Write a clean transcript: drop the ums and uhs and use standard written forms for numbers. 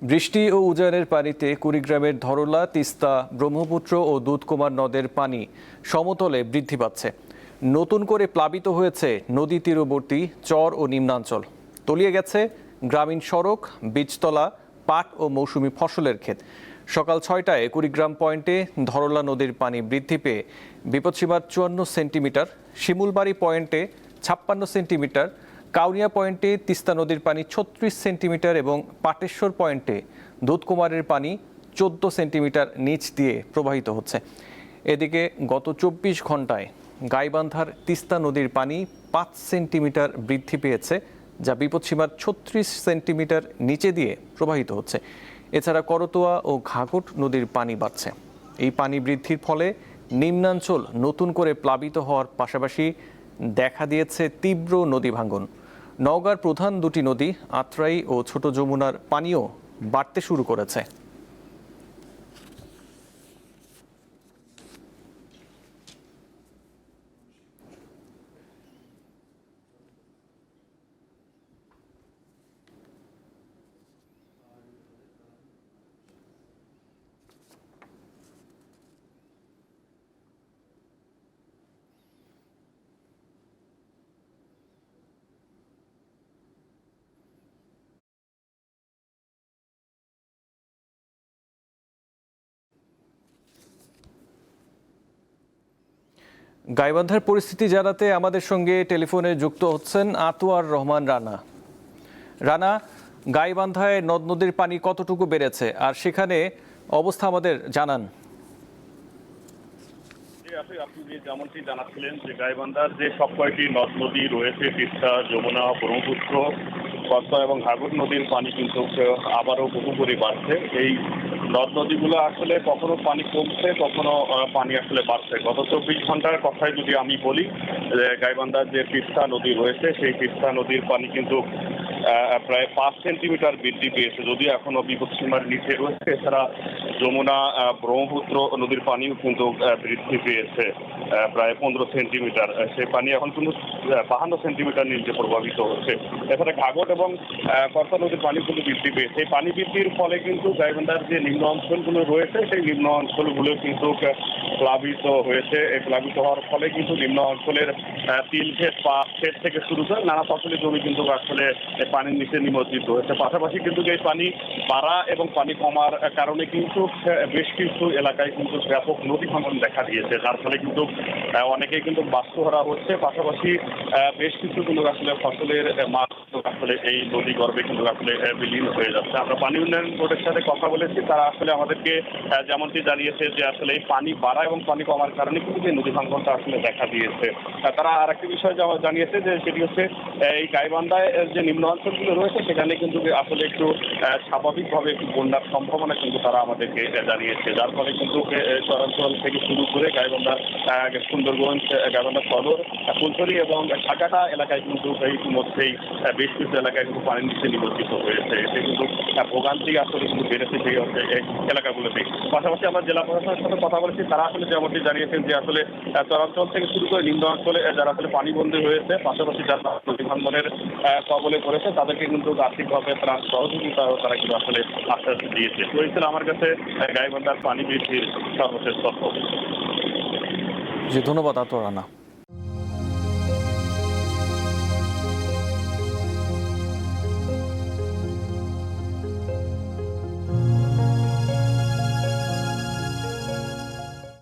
বৃষ্টি ও উজানের পানিতে কুড়িগ্রামের ধরলা, তিস্তা, ব্রহ্মপুত্র ও দুধকুমার নদের পানি সমতলে বৃদ্ধি পাচ্ছে। নতুন করে প্লাবিত হয়েছে নদী তীরবর্তী চর ও নিম্নাঞ্চল। তলিয়ে গেছে গ্রামীণ সড়ক, বীজতলা, পাট ও মৌসুমি ফসলের ক্ষেত। সকাল ৬টায় কুড়িগ্রাম পয়েন্টে ধরলা নদীর পানি বৃদ্ধি পেয়ে বিপদসীমার ৫৪ সেন্টিমিটার, শিমুলবাড়ি পয়েন্টে ৫৬ সেন্টিমিটার, কাউনিয়া পয়েন্টে তিস্তা নদীর পানি ৩৬ সেন্টিমিটার এবং পাটেশ্বর পয়েন্টে দুধকুমারের পানি ১৪ সেন্টিমিটার নিচ দিয়ে প্রবাহিত হচ্ছে। এদিকে গত ২৪ ঘন্টায় গাইবান্ধার তিস্তা নদীর পানি ৫ সেন্টিমিটার বৃদ্ধি পেয়েছে, যা বিপদসীমার ৩৬ সেন্টিমিটার নিচে দিয়ে প্রবাহিত হচ্ছে। এছাড়া করতোয়া ও ঘাঘট নদীর পানি বাড়ছে। এই পানি বৃদ্ধির ফলে নিম্নাঞ্চল নতুন করে প্লাবিত হওয়ার পাশাপাশি দেখা দিয়েছে তীব্র নদী ভাঙ্গন। নওগাঁর প্রধান দুটি নদী আত্রাই ও ছোট যমুনার পানিও বাড়তে শুরু করেছে। গাইবান্ধার পরিস্থিতি জানাতে আমাদের সঙ্গে টেলিফোনে যুক্ত হচ্ছেন আতোয়ার রহমান রানা। রানা, গাইবান্ধায় নদ নদীর পানি কতটুকু বেড়েছে আর সেখানে অবস্থা আমাদের জানান। আপনি যেমনটি জানাচ্ছিলেন যে গাইবান্ধার যে সব কয়েকটি নদ নদী রয়েছে, তিস্তা, যমুনা, ব্রহ্মপুত্র, করতোয়া এবং ঘাঘট নদীর পানি কিন্তু আবারও বহু করে বাড়ছে। এই নদ নদীগুলো আসলে কখনো পানি কমছে, কখনো পানি আসলে বাড়ছে। গত ২৪ ঘন্টার কথায় যদি আমি বলি, গাইবান্ধার যে তিস্তা নদী রয়েছে সেই তিস্তা নদীর পানি কিন্তু প্রায় ৫ সেন্টিমিটার বৃদ্ধি পেয়েছে, যদিও এখনো বিপদসীমার নিচে রয়েছে। এছাড়া যমুনা, ব্রহ্মপুত্র নদীর পানিও কিন্তু বৃদ্ধি পেয়েছে প্রায় ১৫ সেন্টিমিটার। সেই পানি এখন কিন্তু ৫২ সেন্টিমিটার নিচে প্রভাবিত হচ্ছে। এছাড়া ঘাঘট এবং করতোয়া নদীর পানি কিন্তু বৃদ্ধি পেয়েছে। এই পানি বৃদ্ধির ফলে কিন্তু গাইবান্ধার যে নিম্ন অঞ্চলগুলো রয়েছে সেই নিম্ন অঞ্চলগুলো কিন্তু প্লাবিত হয়েছে। এই প্লাবিত হওয়ার ফলে কিন্তু নিম্ন অঞ্চলের তিল ক্ষেত, পাট ক্ষেত থেকে শুরু করে নানা ফসলি জমি কিন্তু আসলে পানির নিচে নিমজ্জিত হয়েছে। পাশাপাশি কিন্তু এই পানি বাড়া এবং পানি কমার কারণে কিন্তু বেশ কিছু এলাকায় কিন্তু ব্যাপক নদী ভাঙন দেখা দিয়েছে, যার ফলে কিন্তু অনেকেই কিন্তু বাস্তুহারা হচ্ছে। পাশাপাশি বেশ কিছু কিন্তু আসলে ফসলের মাছ আসলে এই নদী গর্ভে কিন্তু আসলে বিলীন হয়ে যাচ্ছে। আমরা পানি উন্নয়ন বোর্ডের সাথে কথা বলেছি, তারা আসলে আমাদেরকে যেমনটি জানিয়েছে যে আসলে এই পানি বাড়া এবং পানি কমার কারণে কিন্তু এই নদী ভাঙনটা আসলে দেখা দিয়েছে। তারা আর একটি বিষয় জানিয়েছে যে সেটি হচ্ছে এই গাইবান্ধায় যে নিম্ন অঞ্চলগুলো রয়েছে সেখানে কিন্তু আসলে একটু স্বাভাবিকভাবে একটু বন্যার সম্ভাবনা কিন্তু তারা আমাদেরকে জানিয়েছে, যার ফলে কিন্তু চরাঞ্চল থেকে শুরু করে গাইবান্ধা, সুন্দরগঞ্জ, গাইবান্ধা সদর, ফুলছড়ি এবং ঢাকাটা এলাকায় কিন্তু ইতিমধ্যেই বেশ কিছু এলাকায় কিন্তু পানির নিচে নিমজ্জিত হয়েছে। এতে কিন্তু ভোগান্তি আসলে কিন্তু বেড়েছে সেই এলাকাগুলোতে। পাশাপাশি আমরা জেলা প্রশাসনের সাথে কথা বলেছি, তারা আসলে যেমনটি জানিয়েছেন যে আসলে চরাঞ্চল থেকে শুরু করে নিম্ন অঞ্চলে যারা আসলে পানিবন্দী হয়েছে, পাশাপাশি যারা নদী ভাঙনের কবলে পড়েছে তাদেরকে কিন্তু আর্থিকভাবে ত্রাণ সহযোগিতা তারা কিন্তু আসলে আশ্বাস দিয়েছে। তো এই ছিল আমার কাছে গাইবান্ধার পানি বৃদ্ধির সর্বশেষ তথ্য। জি, ধন্যবাদ আতোয়ার রানা।